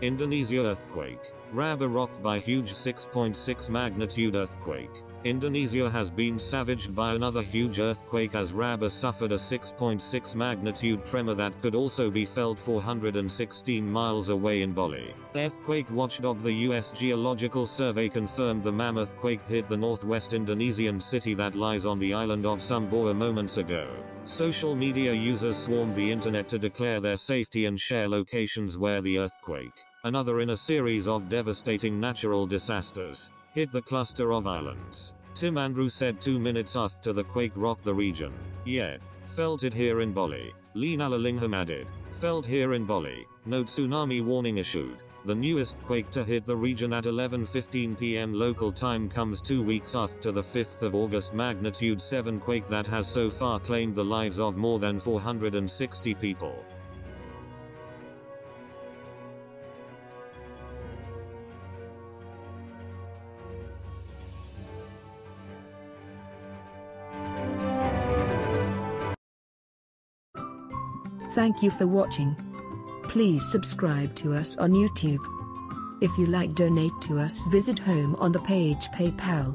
Indonesia earthquake. Raba rocked by huge 6.6 magnitude earthquake. Indonesia has been savaged by another huge earthquake as Raba suffered a 6.6 magnitude tremor that could also be felt 416 miles away in Bali. Earthquake watchdog the US Geological Survey confirmed the mammoth quake hit the northwest Indonesian city that lies on the island of Sumbawa moments ago. Social media users swarmed the internet to declare their safety and share locations where the earthquake, another in a series of devastating natural disasters, hit the cluster of islands. Tim Andrew said 2 minutes after the quake rocked the region. "Yeah. Felt it here in Bali." Lee Nalalingham added. "Felt here in Bali. No tsunami warning issued." The newest quake to hit the region at 11:15 p.m. local time comes 2 weeks after the 5th of August magnitude 7 quake that has so far claimed the lives of more than 460 people. Thank you for watching. Please subscribe to us on YouTube. If you like, donate to us, visit home on the page PayPal.